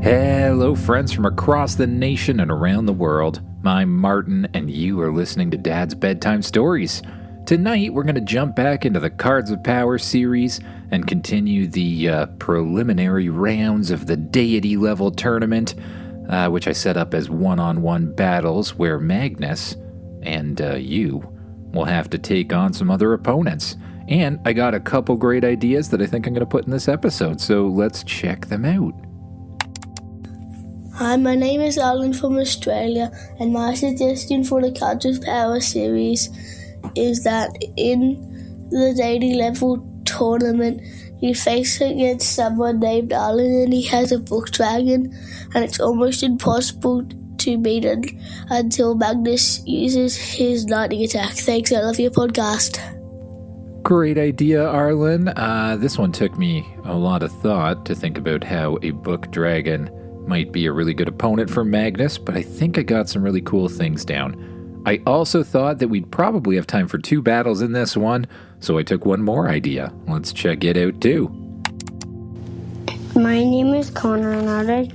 Hello, friends from across the nation and around the world. I'm Martin, and you are listening to Dad's Bedtime Stories. Tonight, we're going to jump back into the Cards of Power series and continue the preliminary rounds of the Deity Level Tournament, which I set up as one-on-one battles where Magnus and you will have to take on some other opponents. And I got a couple great ideas that I think I'm going to put in this episode, so let's check them out. Hi, my name is Arlen from Australia, and my suggestion for the Cards of Power series is that in the Deity Level Tournament, you face against someone named Arlen, and he has a book dragon, and it's almost impossible to beat it until Magnus uses his lightning attack. Thanks, I love your podcast. Great idea, Arlen. This one took me a lot of thought to think about how a book dragon might be a really good opponent for Magnus, but I think I got some really cool things down. I also thought that we'd probably have time for 2 battles in this one, so I took one more idea. Let's check it out too. My name is Connor, and I'd like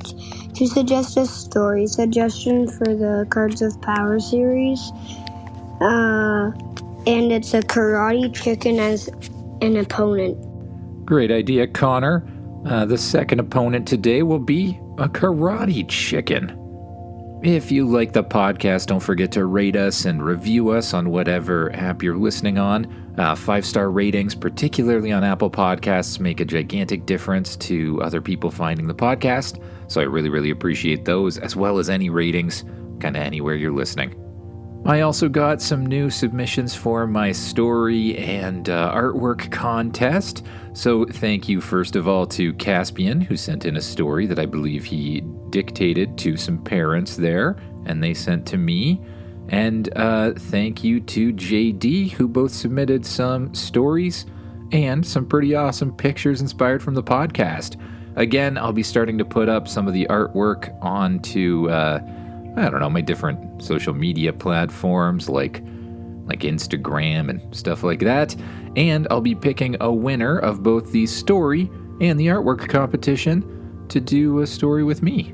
to suggest a story suggestion for the Cards of Power series. And it's a Karate Chicken as an opponent. Great idea, Connor. The second opponent today will be a Karate Chicken. If you like the podcast, don't forget to rate us and review us on whatever app you're listening on. 5-star ratings, particularly on Apple Podcasts, make a gigantic difference to other people finding the podcast. So I really, really appreciate those, as well as any ratings, kind of anywhere you're listening. I also got some new submissions for my story and artwork contest. So thank you, first of all, to Caspian, who sent in a story that I believe he dictated to some parents there, and they sent to me. And thank you to JD, who both submitted some stories and some pretty awesome pictures inspired from the podcast. Again, I'll be starting to put up some of the artwork onto my different social media platforms like Instagram and stuff like that. And I'll be picking a winner of both the story and the artwork competition to do a story with me.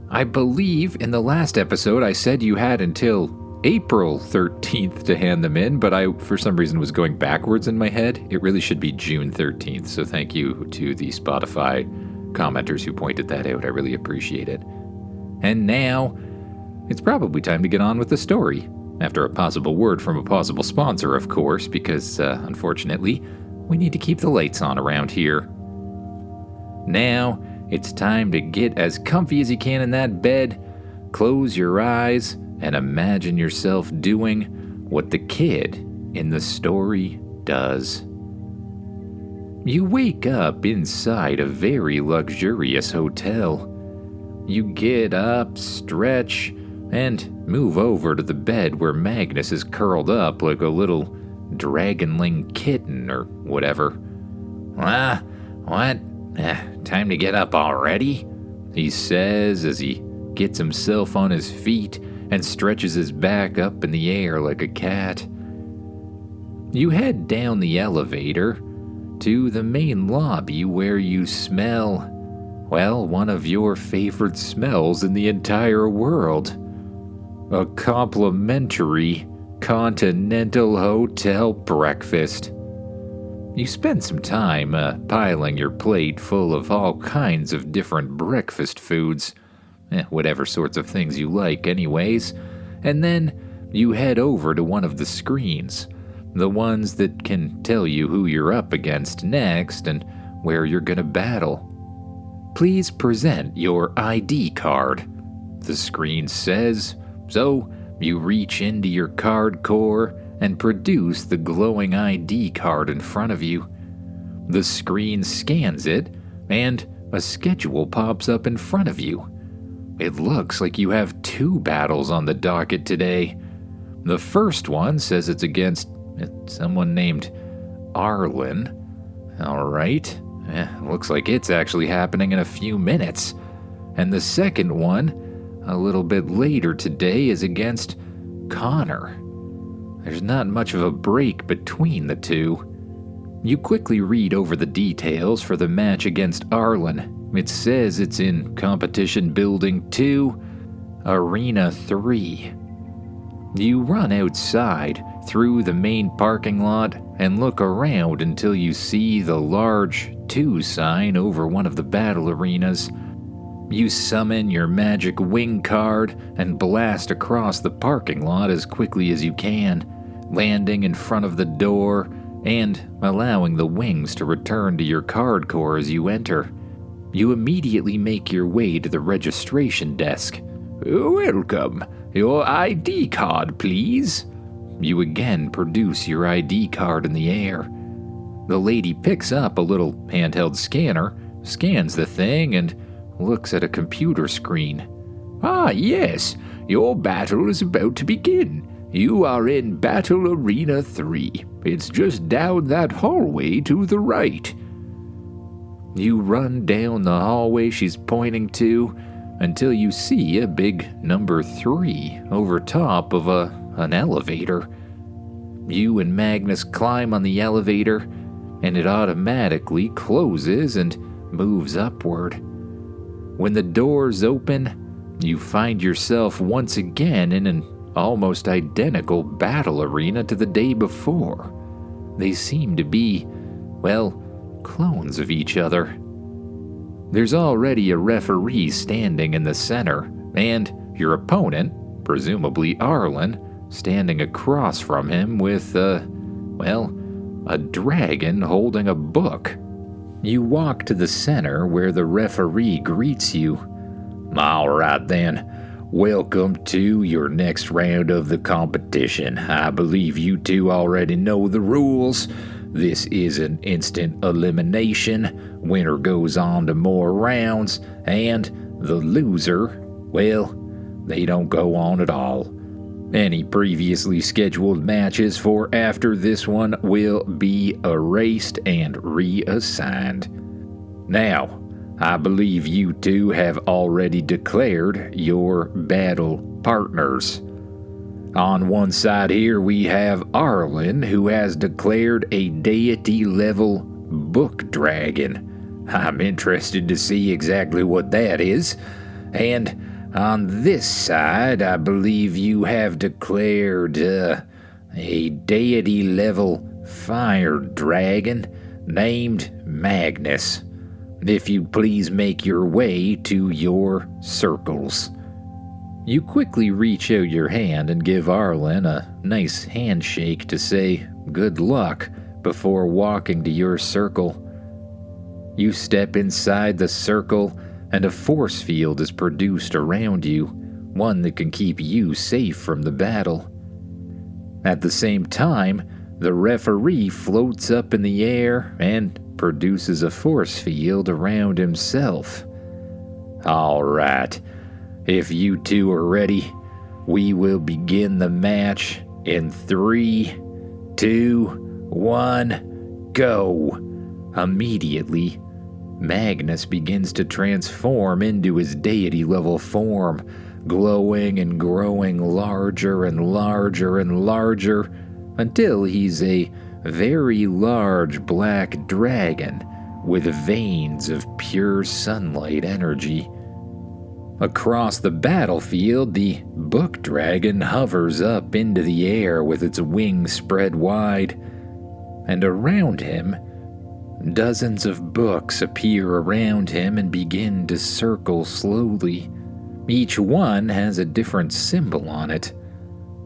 I believe in the last episode I said you had until April 13th to hand them in, but I, for some reason, was going backwards in my head. It really should be June 13th, so thank you to the Spotify commenters who pointed that out. I really appreciate it. And now, it's probably time to get on with the story. After a possible word from a possible sponsor, of course, because, unfortunately, we need to keep the lights on around here. Now, it's time to get as comfy as you can in that bed, close your eyes, and imagine yourself doing what the kid in the story does. You wake up inside a very luxurious hotel. You get up, stretch, and move over to the bed where Magnus is curled up like a little dragonling kitten or whatever. What? Time to get up already? He says as he gets himself on his feet and stretches his back up in the air like a cat. You head down the elevator to the main lobby where you smell, well, one of your favorite smells in the entire world. A complimentary continental hotel breakfast. You spend some time piling your plate full of all kinds of different breakfast foods, whatever sorts of things you like anyways, and then you head over to one of the screens, the ones that can tell you who you're up against next and where you're gonna battle. Please present your ID card, the screen says. So, you reach into your card core and produce the glowing ID card in front of you. The screen scans it, and a schedule pops up in front of you. It looks like you have 2 battles on the docket today. The first one says it's against someone named Arlen. Alright, looks like it's actually happening in a few minutes. And the second one, a little bit later today, is against Connor. There's not much of a break between the two. You quickly read over the details for the match against Arlen. It says it's in Competition Building 2, Arena 3. You run outside through the main parking lot and look around until you see the large 2 sign over one of the battle arenas. You summon your magic wing card and blast across the parking lot as quickly as you can, landing in front of the door and allowing the wings to return to your card core as you enter. You immediately make your way to the registration desk. "Welcome. Your ID card, please." You again produce your ID card in the air. The lady picks up a little handheld scanner, scans the thing, and looks at a computer screen. "Ah, yes. Your battle is about to begin. You are in Battle Arena 3. It's just down that hallway to the right." You run down the hallway she's pointing to until you see a big number 3 over top of an elevator. You and Magnus climb on the elevator, and it automatically closes and moves upward. When the doors open, you find yourself once again in an almost identical battle arena to the day before. They seem to be, well, clones of each other. There's already a referee standing in the center, and your opponent, presumably Arlen, standing across from him with, a dragon holding a book. You walk to the center where the referee greets you. "All right then. Welcome to your next round of the competition. I believe you two already know the rules. This is an instant elimination. Winner goes on to more rounds, and the loser, well, they don't go on at all. Any previously scheduled matches for after this one will be erased and reassigned. Now, I believe you two have already declared your battle partners. On one side here we have Arlen, who has declared a Deity Level Book Dragon. I'm interested to see exactly what that is. And on this side, I believe you have declared a Deity Level Fire Dragon named Magnus. If you'd please make your way to your circles." You quickly reach out your hand and give Arlen a nice handshake to say good luck before walking to your circle. You step inside the circle, and a force field is produced around you, one that can keep you safe from the battle. At the same time, the referee floats up in the air and produces a force field around himself. "All right. If you two are ready, we will begin the match in 3, 2, 1, go." Immediately, Magnus begins to transform into his deity-level form, glowing and growing larger and larger and larger until he's a very large black dragon with veins of pure sunlight energy. Across the battlefield, the book dragon hovers up into the air with its wings spread wide, and around him, dozens of books appear around him and begin to circle slowly. Each one has a different symbol on it.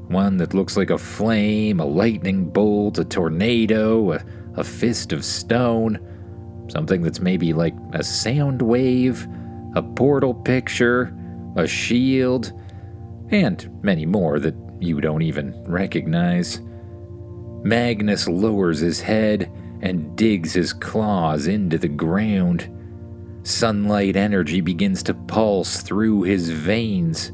One that looks like a flame, a lightning bolt, a tornado, a fist of stone, something that's maybe like a sound wave, a portal picture, a shield, and many more that you don't even recognize. Magnus lowers his head and digs his claws into the ground. Sunlight energy begins to pulse through his veins.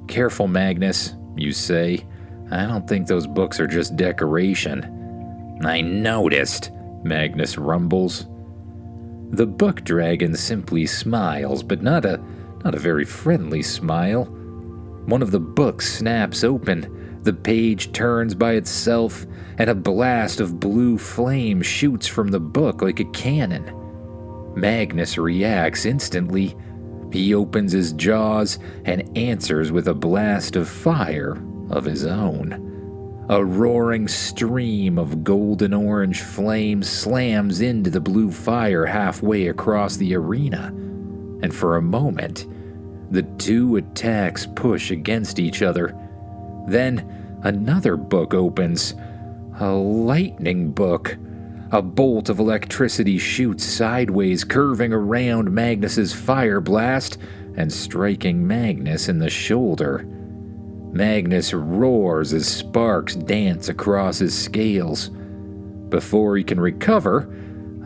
"Careful, Magnus," you say. "I don't think those books are just decoration." "I noticed," Magnus rumbles. The book dragon simply smiles, but not a very friendly smile. One of the books snaps open, The page turns by itself, and a blast of blue flame shoots from the book like a cannon. Magnus reacts instantly. He opens his jaws and answers with a blast of fire of his own. A roaring stream of golden-orange flame slams into the blue fire halfway across the arena, and for a moment, the two attacks push against each other. Then another book opens, a lightning book. A bolt of electricity shoots sideways, curving around Magnus's fire blast and striking Magnus in the shoulder. Magnus roars as sparks dance across his scales. Before he can recover,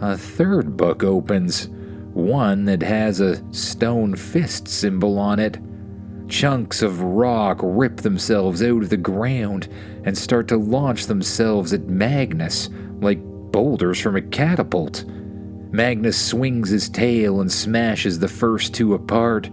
a third book opens, one that has a stone fist symbol on it. Chunks of rock rip themselves out of the ground and start to launch themselves at Magnus like boulders from a catapult. Magnus swings his tail and smashes the first two apart.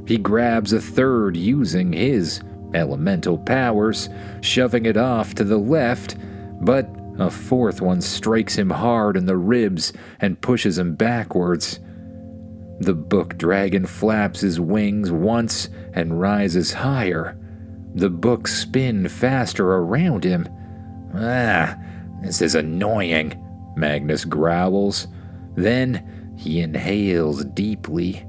He grabs a third using his elemental powers, shoving it off to the left, but a fourth one strikes him hard in the ribs and pushes him backwards. The book dragon flaps his wings once and rises higher. The books spin faster around him. This is annoying, Magnus growls. Then he inhales deeply.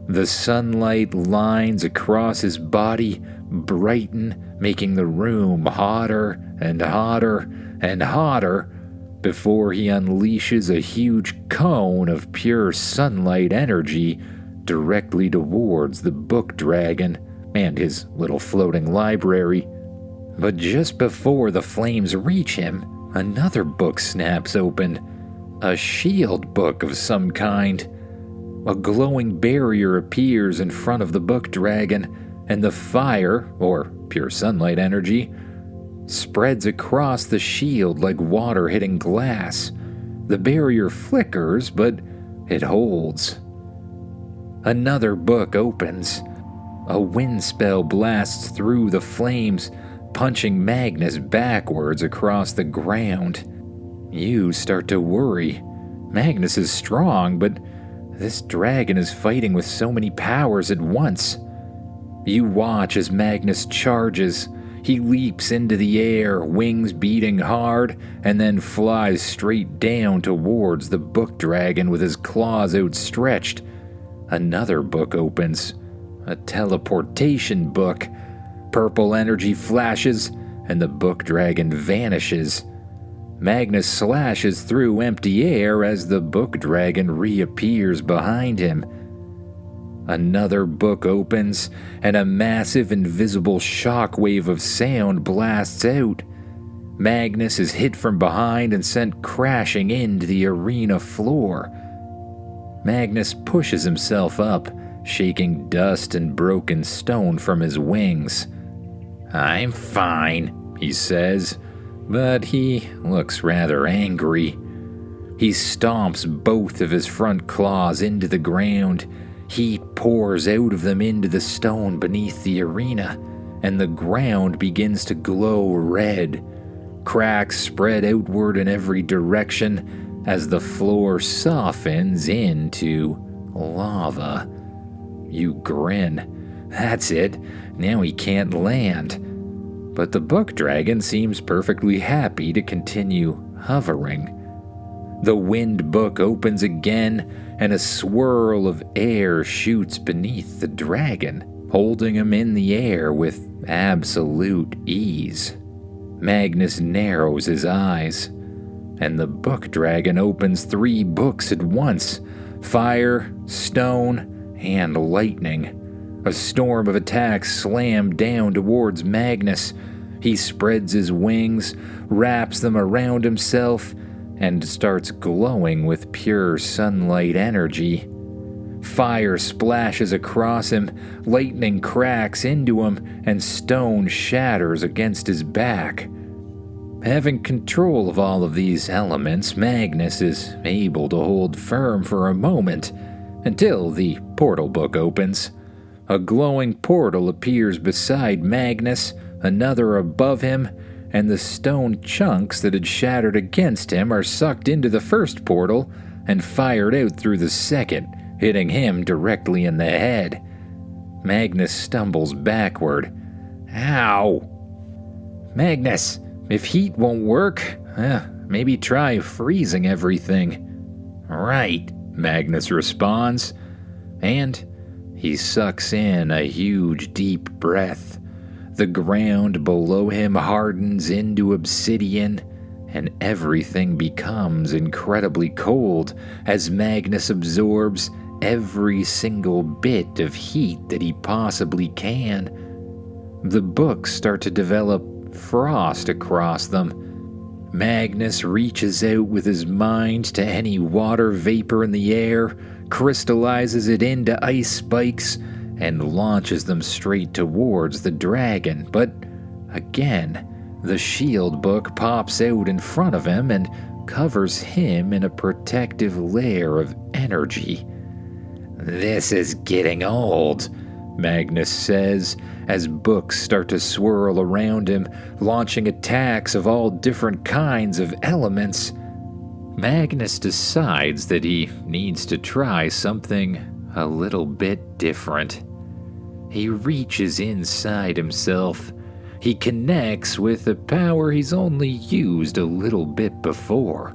The sunlight lines across his body brighten, making the room hotter and hotter and hotter before he unleashes a huge cone of pure sunlight energy directly towards the book dragon and his little floating library. But just before the flames reach him, another book snaps open, a shield book of some kind. A glowing barrier appears in front of the book dragon, and the fire, or pure sunlight energy, spreads across the shield like water hitting glass. The barrier flickers, but it holds. Another book opens. A wind spell blasts through the flames, punching Magnus backwards across the ground. You start to worry. Magnus is strong, but this dragon is fighting with so many powers at once. You watch as Magnus charges. He leaps into the air, wings beating hard, and then flies straight down towards the book dragon with his claws outstretched. Another book opens, a teleportation book. Purple energy flashes, and the book dragon vanishes. Magnus slashes through empty air as the book dragon reappears behind him. Another book opens, and a massive invisible shockwave of sound blasts out. Magnus is hit from behind and sent crashing into the arena floor. Magnus pushes himself up, shaking dust and broken stone from his wings. "I'm fine," he says, but he looks rather angry. He stomps both of his front claws into the ground. Heat pours out of them into the stone beneath the arena, and the ground begins to glow red. Cracks spread outward in every direction as the floor softens into lava. You grin. That's it. Now he can't land. But the book dragon seems perfectly happy to continue hovering. The wind book opens again, and a swirl of air shoots beneath the dragon, holding him in the air with absolute ease. Magnus narrows his eyes, and the book dragon opens 3 books at once: fire, stone, and lightning. A storm of attacks slam down towards Magnus. He spreads his wings, wraps them around himself, and starts glowing with pure sunlight energy. Fire splashes across him, lightning cracks into him, and stone shatters against his back. Having control of all of these elements, Magnus is able to hold firm for a moment, until the portal book opens. A glowing portal appears beside Magnus, another above him, and the stone chunks that had shattered against him are sucked into the first portal and fired out through the second, hitting him directly in the head. Magnus stumbles backward. Ow! Magnus, if heat won't work, maybe try freezing everything. Right, Magnus responds, and he sucks in a huge deep breath. The ground below him hardens into obsidian, and everything becomes incredibly cold as Magnus absorbs every single bit of heat that he possibly can. The books start to develop frost across them. Magnus reaches out with his mind to any water vapor in the air, crystallizes it into ice spikes, and launches them straight towards the dragon. But again, the shield book pops out in front of him and covers him in a protective layer of energy. This is getting old, Magnus says, as books start to swirl around him, launching attacks of all different kinds of elements. Magnus decides that he needs to try something a little bit different. He reaches inside himself. He connects with a power he's only used a little bit before,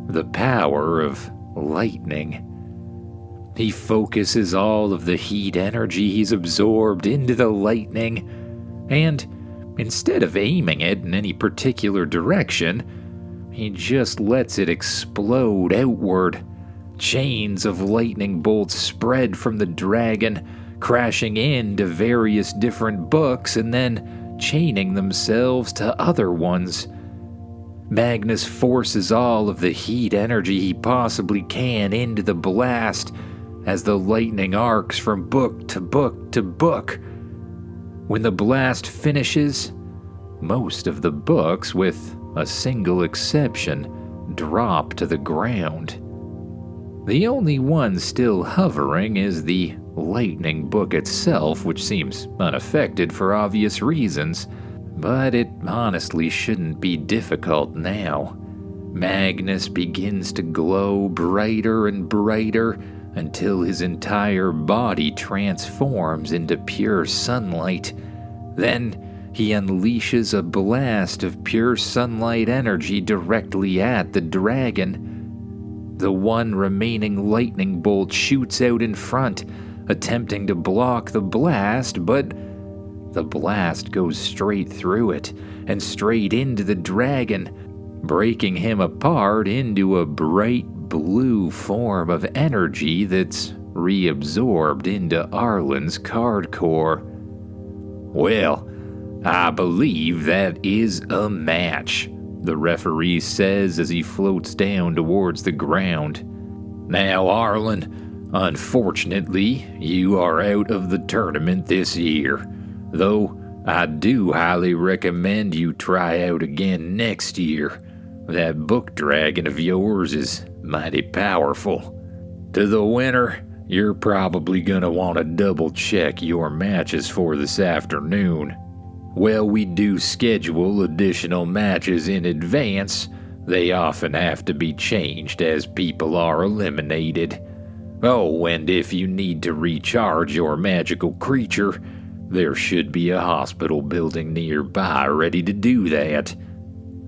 the power of lightning. He focuses all of the heat energy he's absorbed into the lightning, and instead of aiming it in any particular direction, he just lets it explode outward. Chains of lightning bolts spread from the dragon, crashing into various different books and then chaining themselves to other ones. Magnus forces all of the heat energy he possibly can into the blast as the lightning arcs from book to book to book. When the blast finishes, most of the books, with a single exception, drop to the ground. The only one still hovering is the lightning book itself, which seems unaffected for obvious reasons, but it honestly shouldn't be difficult now. Magnus begins to glow brighter and brighter until his entire body transforms into pure sunlight. Then he unleashes a blast of pure sunlight energy directly at the dragon. The one remaining lightning bolt shoots out in front, attempting to block the blast, but the blast goes straight through it and straight into the dragon, breaking him apart into a bright blue form of energy that's reabsorbed into Arlen's card core. Well, I believe that is a match, the referee says as he floats down towards the ground. Now, Arlen, unfortunately, you are out of the tournament this year, though I do highly recommend you try out again next year. That book dragon of yours is mighty powerful. To the winner, you're probably gonna want to double check your matches for this afternoon. Well, we do schedule additional matches in advance. They often have to be changed as people are eliminated. Oh, and if you need to recharge your magical creature, there should be a hospital building nearby ready to do that.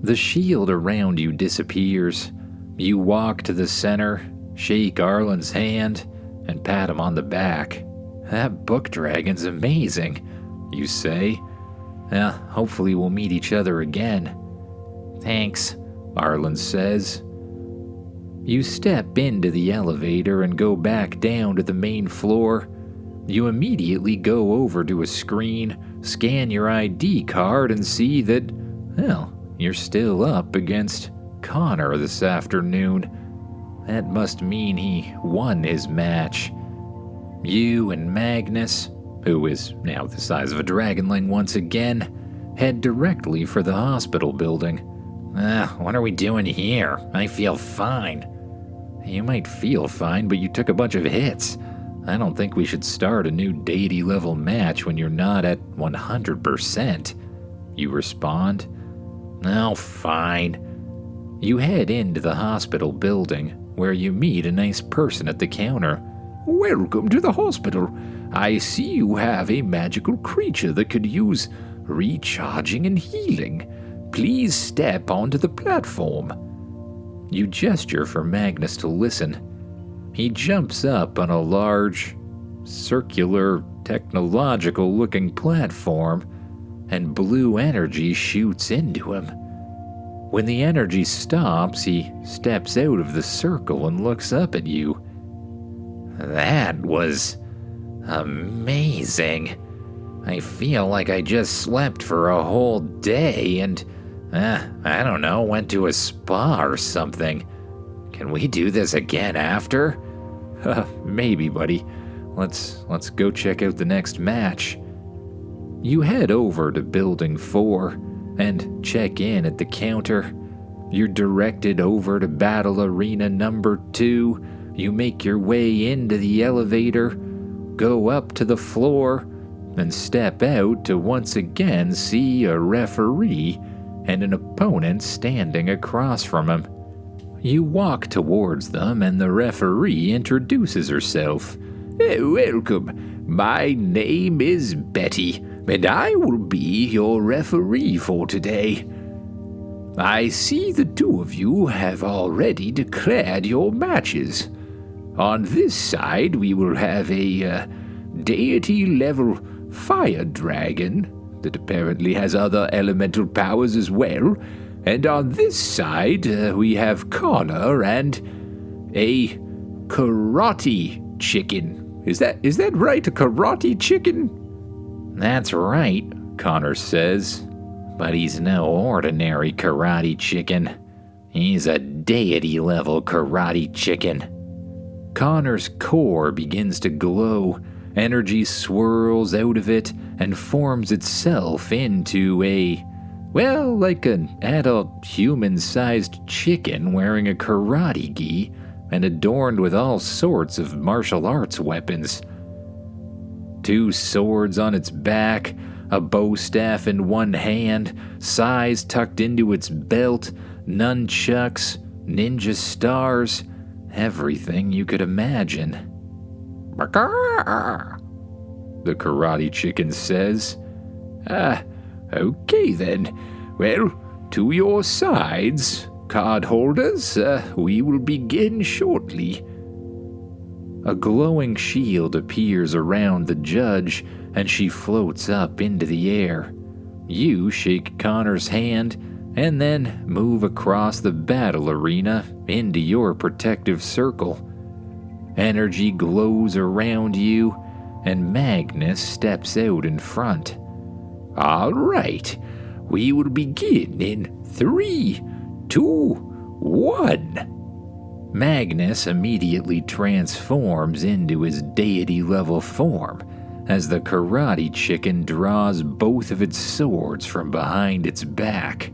The shield around you disappears. You walk to the center, shake Arlen's hand, and pat him on the back. That book dragon's amazing, you say. Hopefully we'll meet each other again. Thanks, Arlen says. You step into the elevator and go back down to the main floor. You immediately go over to a screen, scan your ID card, and see that, well, you're still up against Connor this afternoon. That must mean he won his match. You and Magnus, who is now the size of a dragonling once again, head directly for the hospital building. What are we doing here? I feel fine. You might feel fine, but you took a bunch of hits. I don't think we should start a new deity level match when you're not at 100%. you respond. Oh, fine. You head into the hospital building, where you meet a nice person at the counter. Welcome to the hospital. I see you have a magical creature that could use recharging and healing. Please step onto the platform. You gesture for Magnus to listen. He jumps up on a large, circular, technological-looking platform, and blue energy shoots into him. When the energy stops, he steps out of the circle and looks up at you. That was amazing. I feel like I just slept for a whole day and, I don't know, went to a spa or something. Can we do this again after? Maybe, buddy. Let's go check out the next match. You head over to Building 4 and check in at the counter. You're directed over to Battle Arena number 2. You make your way into the elevator, go up to the floor, and step out to once again see a referee and an opponent standing across from him. You walk towards them and the referee introduces herself. Welcome. My name is Betty, and I will be your referee for today. I see the two of you have already declared your matches. On this side, we will have a Deity Level Fire Dragon that apparently has other elemental powers as well. And on this side, we have Connor and a Karate Chicken. Is that right? A Karate Chicken? That's right, Connor says. But he's no ordinary Karate Chicken. He's a Deity Level Karate Chicken. Connor's core begins to glow. Energy swirls out of it and forms itself into like an adult human-sized chicken wearing a karate gi and adorned with all sorts of martial arts weapons. 2 swords on its back, a bow staff in one hand, sais tucked into its belt, nunchucks, ninja stars, everything you could imagine. The Karate Chicken says. Okay then. Well, to your sides, card holders, we will begin shortly. A glowing shield appears around the judge, and she floats up into the air. You shake Connor's hand, and then move across the battle arena into your protective circle. Energy glows around you, and Magnus steps out in front. All right, we will begin in 3, 2, 1. Magnus immediately transforms into his deity level form as the Karate Chicken draws both of its swords from behind its back,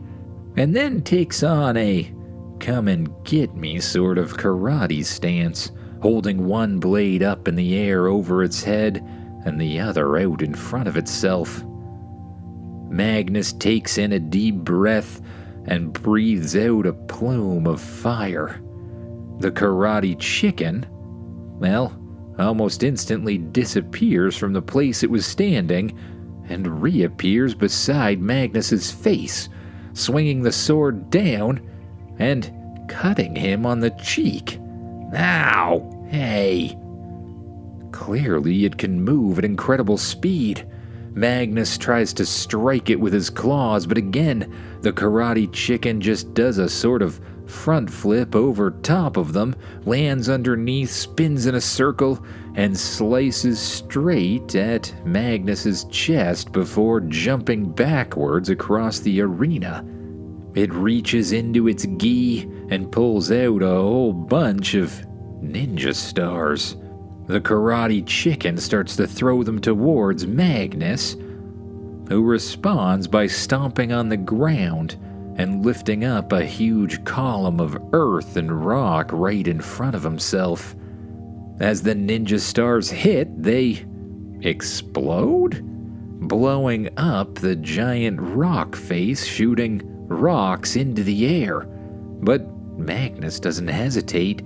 and then takes on a come and get me sort of karate stance, holding one blade up in the air over its head and the other out in front of itself. Magnus takes in a deep breath and breathes out a plume of fire. The Karate Chicken, almost instantly disappears from the place it was standing and reappears beside Magnus's face, swinging the sword down and cutting him on the cheek. Ow! Hey! Clearly it can move at incredible speed. Magnus tries to strike it with his claws, but again, the Karate Chicken just does a sort of front flip over top of them, lands underneath, spins in a circle, and slices straight at Magnus's chest before jumping backwards across the arena. It reaches into its gi and pulls out a whole bunch of ninja stars. The Karate Chicken starts to throw them towards Magnus, who responds by stomping on the ground and lifting up a huge column of earth and rock right in front of himself. As the ninja stars hit, they explode? blowing up the giant rock face, shooting rocks into the air. But Magnus doesn't hesitate.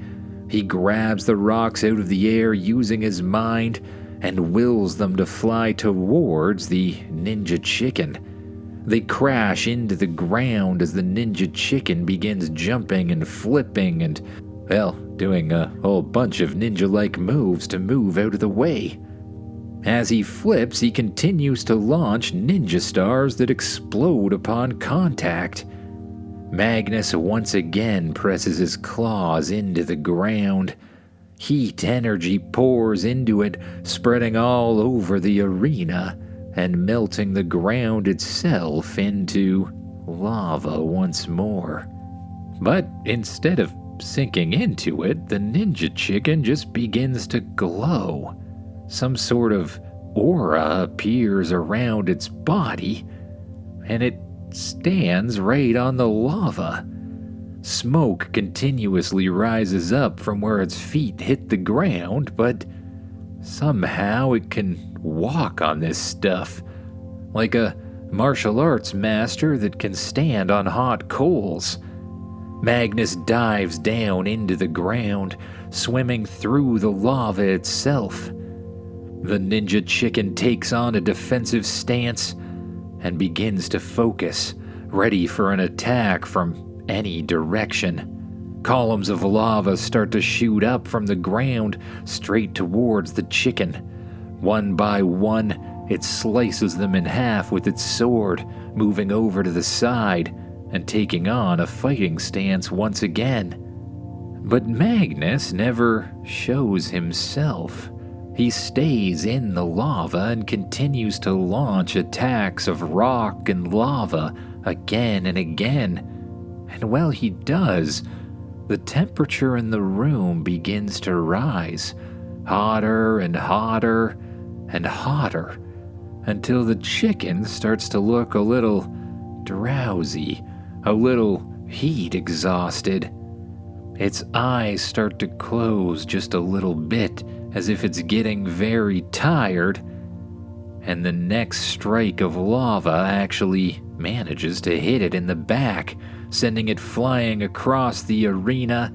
He grabs the rocks out of the air using his mind and wills them to fly towards the ninja chicken. They crash into the ground as the ninja chicken begins jumping and flipping and, well, doing a whole bunch of ninja-like moves to move out of the way. As he flips, he continues to launch ninja stars that explode upon contact. Magnus once again presses his claws into the ground. Heat energy pours into it, spreading all over the arena and melting the ground itself into lava once more. But instead of sinking into it, the ninja chicken just begins to glow. Some sort of aura appears around its body, and it stands right on the lava. Smoke continuously rises up from where its feet hit the ground, but somehow it can walk on this stuff, like a martial arts master that can stand on hot coals. Magnus dives down into the ground, swimming through the lava itself. The ninja chicken takes on a defensive stance and begins to focus, ready for an attack from any direction. Columns of lava start to shoot up from the ground straight towards the chicken. One by one, it slices them in half with its sword, moving over to the side and taking on a fighting stance once again. But Magnus never shows himself. He stays in the lava and continues to launch attacks of rock and lava again and again. And while he does, the temperature in the room begins to rise, hotter and hotter and hotter, until the chicken starts to look a little drowsy, a little heat exhausted. Its eyes start to close just a little bit, as if it's getting very tired, and the next strike of lava actually manages to hit it in the back, sending it flying across the arena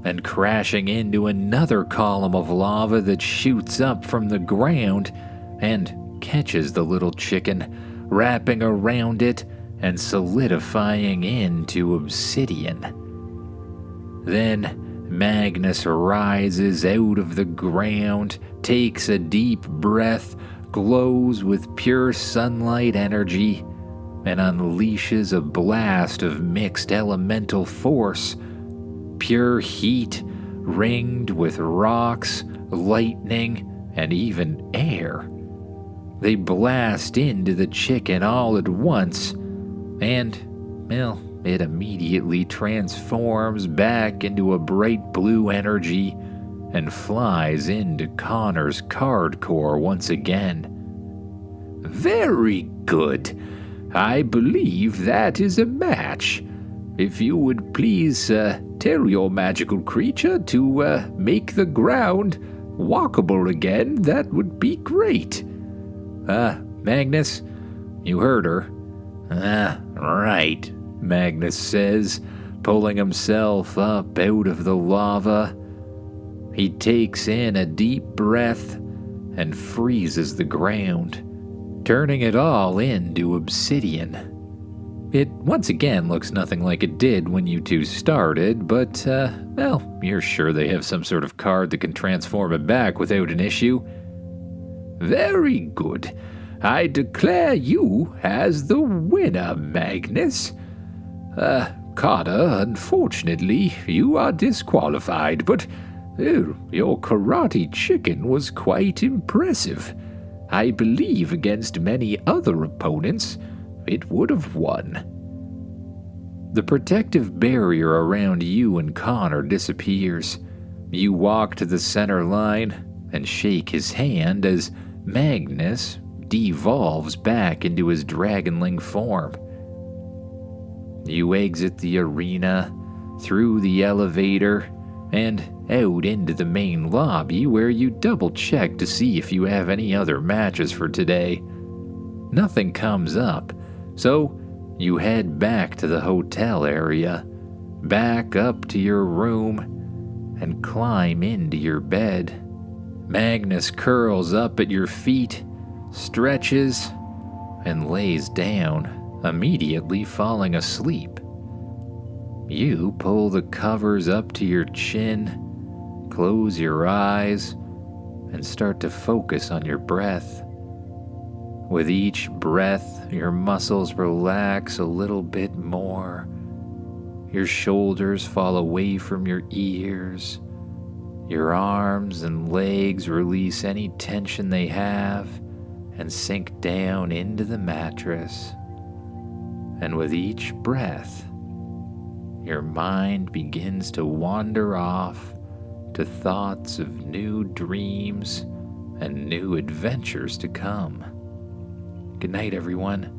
and crashing into another column of lava that shoots up from the ground and catches the little chicken, wrapping around it and solidifying into obsidian. Then Magnus rises out of the ground, takes a deep breath, glows with pure sunlight energy, and unleashes a blast of mixed elemental force. Pure heat, ringed with rocks, lightning, and even air. They blast into the chicken all at once, and, well, it immediately transforms back into a bright blue energy and flies into Connor's card core once again. Very good. I believe that is a match. If you would please tell your magical creature to make the ground walkable again, that would be great. Magnus, you heard her. Right, Magnus says, pulling himself up out of the lava. He takes in a deep breath and freezes the ground, turning it all into obsidian. It once again looks nothing like it did when you two started, but, well, you're sure they have some sort of card that can transform it back without an issue. Very good. I declare you as the winner, Magnus. Carter, unfortunately, you are disqualified, but your karate chicken was quite impressive. I believe against many other opponents, it would have won. The protective barrier around you and Connor disappears. You walk to the center line and shake his hand as Magnus devolves back into his dragonling form. You exit the arena, through the elevator, and out into the main lobby where you double check to see if you have any other matches for today. nothing comes up, so you head back to the hotel area, back up to your room, and climb into your bed. Magnus curls up at your feet, stretches, and lays down, immediately falling asleep. You pull the covers up to your chin, close your eyes, and start to focus on your breath. With each breath, your muscles relax a little bit more. Your shoulders fall away from your ears. Your arms and legs release any tension they have and sink down into the mattress. And with each breath, your mind begins to wander off to thoughts of new dreams and new adventures to come. Good night, everyone.